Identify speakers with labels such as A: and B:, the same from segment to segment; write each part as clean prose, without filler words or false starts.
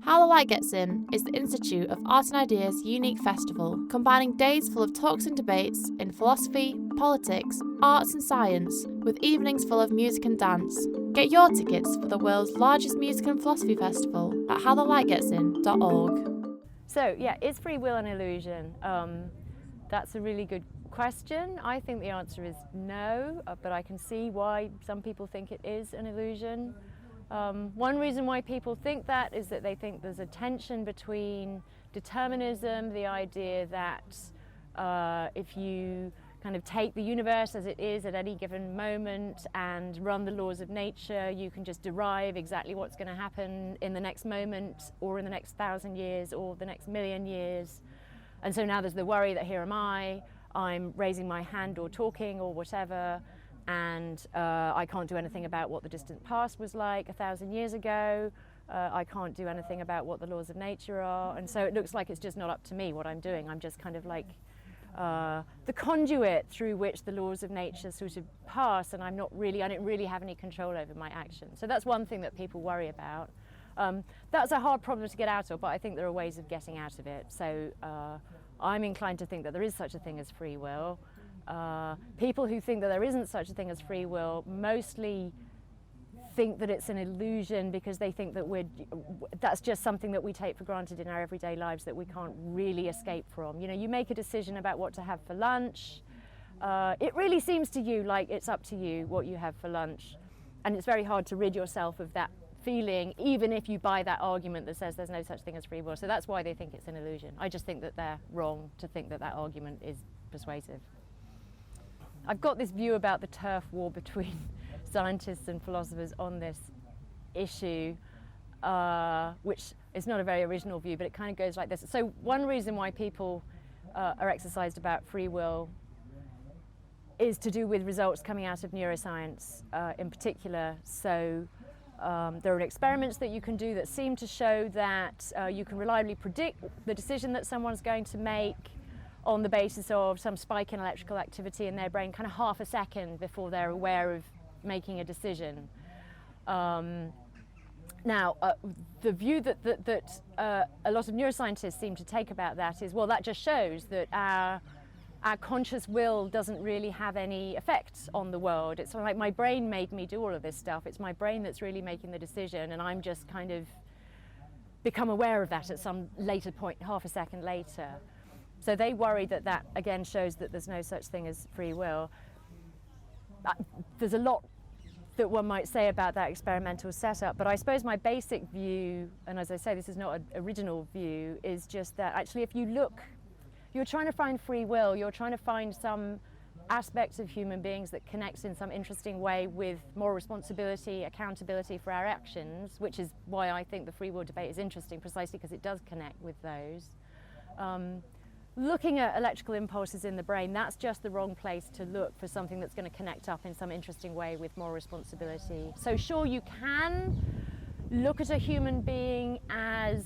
A: How the Light Gets In is the Institute of Art and Ideas' unique festival, combining days full of talks and debates in philosophy, politics, arts and science, with evenings full of music and dance. Get your tickets for the world's largest music and philosophy festival at HowTheLightGetsIn.org.
B: So, is free will an illusion? That's a really good question. I think the answer is no, but I can see why some people think it is an illusion. One reason why people think that is that they think there's a tension between determinism, the idea that if you kind of take the universe as it is at any given moment and run the laws of nature, you can just derive exactly what's going to happen in the next moment or in the next 1,000 years or the next million years. And so now there's the worry that here am I'm raising my hand or talking or whatever, and I can't do anything about what the distant past was like 1,000 years ago. I can't do anything about what the laws of nature are, and so it looks like it's just not up to me what I'm doing. I'm just kind of like the conduit through which the laws of nature sort of pass, and I don't really have any control over my actions. So that's one thing that people worry about. That's a hard problem to get out of, but I think there are ways of getting out of it. So I'm inclined to think that there is such a thing as free will. People who think that there isn't such a thing as free will mostly think that it's an illusion because they think that that's just something that we take for granted in our everyday lives that we can't really escape from. You know, you make a decision about what to have for lunch. It really seems to you like it's up to you what you have for lunch, and it's very hard to rid yourself of that feeling, even if you buy that argument that says there's no such thing as free will. So that's why they think it's an illusion. I just think that they're wrong to think that that argument is persuasive. I've got this view about the turf war between scientists and philosophers on this issue, which is not a very original view, but it kind of goes like this. So one reason why people are exercised about free will is to do with results coming out of neuroscience in particular. So there are experiments that you can do that seem to show that you can reliably predict the decision that someone's going to make on the basis of some spike in electrical activity in their brain, kind of half a second before they're aware of making a decision. Now, the view that a lot of neuroscientists seem to take about that is, well, that just shows that our conscious will doesn't really have any effect on the world. It's like my brain made me do all of this stuff. It's my brain that's really making the decision, and I'm just kind of become aware of that at some later point, half a second later. So they worry that that again shows that there's no such thing as free will. There's a lot that one might say about that experimental setup, but I suppose my basic view, and as I say, this is not an original view, is just that actually if you look, you're trying to find free will, you're trying to find some aspects of human beings that connects in some interesting way with moral responsibility, accountability for our actions, which is why I think the free will debate is interesting, precisely because it does connect with those. Looking at electrical impulses in the brain, that's just the wrong place to look for something that's going to connect up in some interesting way with moral responsibility. So sure, you can look at a human being as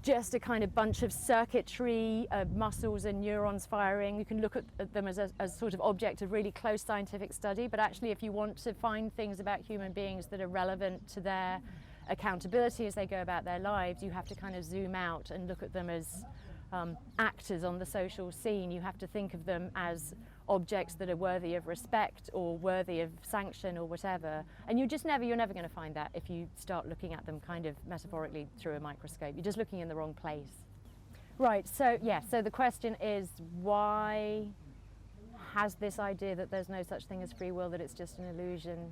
B: just a kind of bunch of circuitry, muscles and neurons firing. You can look at them as a sort of object of really close scientific study, but actually if you want to find things about human beings that are relevant to their accountability as they go about their lives, you have to kind of zoom out and look at them as actors on the social scene. You have to think of them as objects that are worthy of respect or worthy of sanction or whatever. And you're never going to find that if you start looking at them kind of metaphorically through a microscope. You're just looking in the wrong place. Right, so the question is, why has this idea that there's no such thing as free will, that it's just an illusion,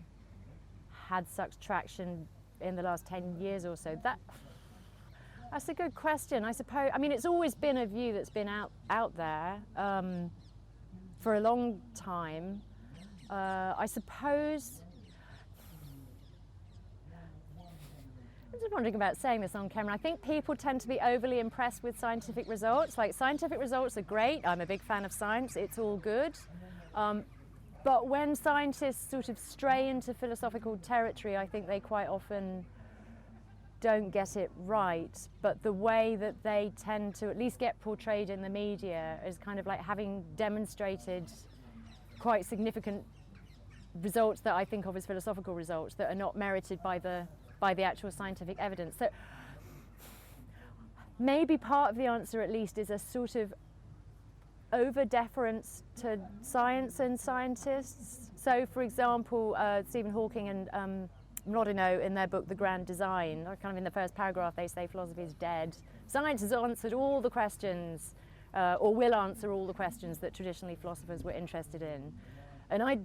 B: had such traction in the last 10 years or so? That's a good question, I suppose. I mean, it's always been a view that's been out there for a long time. I suppose, I'm just wondering about saying this on camera. I think people tend to be overly impressed with scientific results. Like, scientific results are great. I'm a big fan of science. It's all good. But when scientists sort of stray into philosophical territory, I think they quite often don't get it right, but the way that they tend to at least get portrayed in the media is kind of like having demonstrated quite significant results that I think of as philosophical results that are not merited by the actual scientific evidence. So maybe part of the answer at least is a sort of over-deference to science and scientists. So, for example, Stephen Hawking and Mlodinow in their book The Grand Design, kind of in the first paragraph they say philosophy is dead. Science has answered all the questions, or will answer all the questions that traditionally philosophers were interested in. And I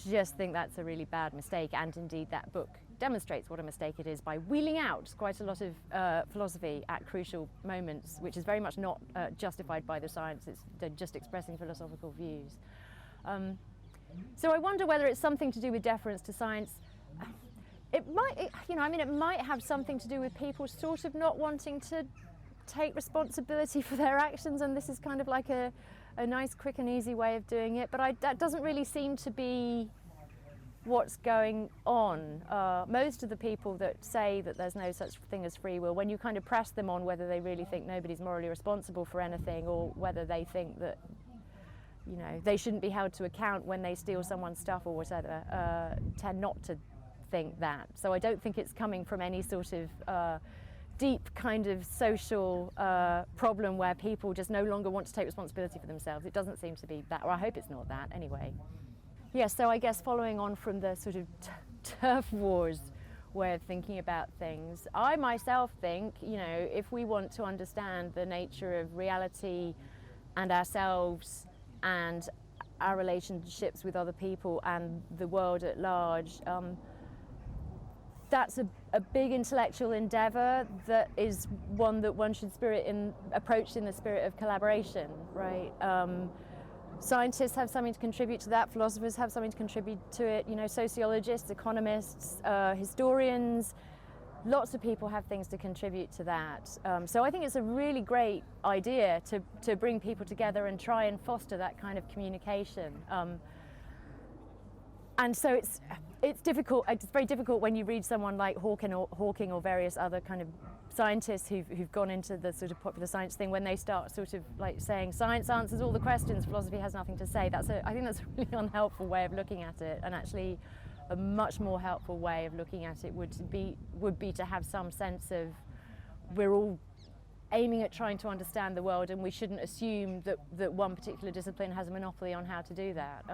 B: just think that's a really bad mistake, and indeed that book demonstrates what a mistake it is by wheeling out quite a lot of philosophy at crucial moments, which is very much not justified by the science. They're just expressing philosophical views. So I wonder whether it's something to do with deference to science. It might, it might have something to do with people sort of not wanting to take responsibility for their actions, and this is kind of like a nice, quick and easy way of doing it, but that doesn't really seem to be what's going on. Most of the people that say that there's no such thing as free will, when you kind of press them on whether they really think nobody's morally responsible for anything, or whether they think that they shouldn't be held to account when they steal someone's stuff or whatever, tend not to think that. So I don't think it's coming from any sort of deep kind of social problem where people just no longer want to take responsibility for themselves. It doesn't seem to be that, or I hope it's not that anyway. Yeah, so I guess following on from the sort of turf wars way of thinking about things, I myself think, if we want to understand the nature of reality and ourselves and our relationships with other people and the world at large, that's a big intellectual endeavour that is one that one should approach in the spirit of collaboration, right? Scientists have something to contribute to that, philosophers have something to contribute to it, sociologists, economists, historians, lots of people have things to contribute to that. So I think it's a really great idea to bring people together and try and foster that kind of communication. And so it's difficult. It's very difficult when you read someone like Hawking or various other kind of scientists who've gone into the sort of popular science thing, when they start sort of like saying science answers all the questions, philosophy has nothing to say. I think that's a really unhelpful way of looking at it, and actually a much more helpful way of looking at it would be to have some sense of we're all aiming at trying to understand the world, and we shouldn't assume that one particular discipline has a monopoly on how to do that.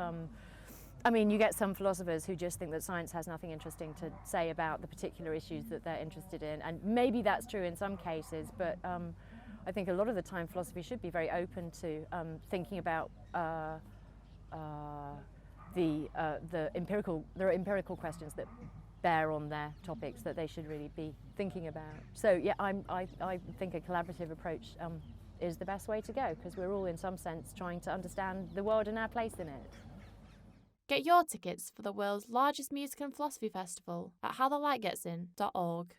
B: You get some philosophers who just think that science has nothing interesting to say about the particular issues that they're interested in, and maybe that's true in some cases, but I think a lot of the time philosophy should be very open to thinking about there are empirical questions that bear on their topics that they should really be thinking about. So yeah, I think a collaborative approach is the best way to go, because we're all in some sense trying to understand the world and our place in it.
A: Get your tickets for the world's largest music and philosophy festival at HowTheLightGetsIn.org.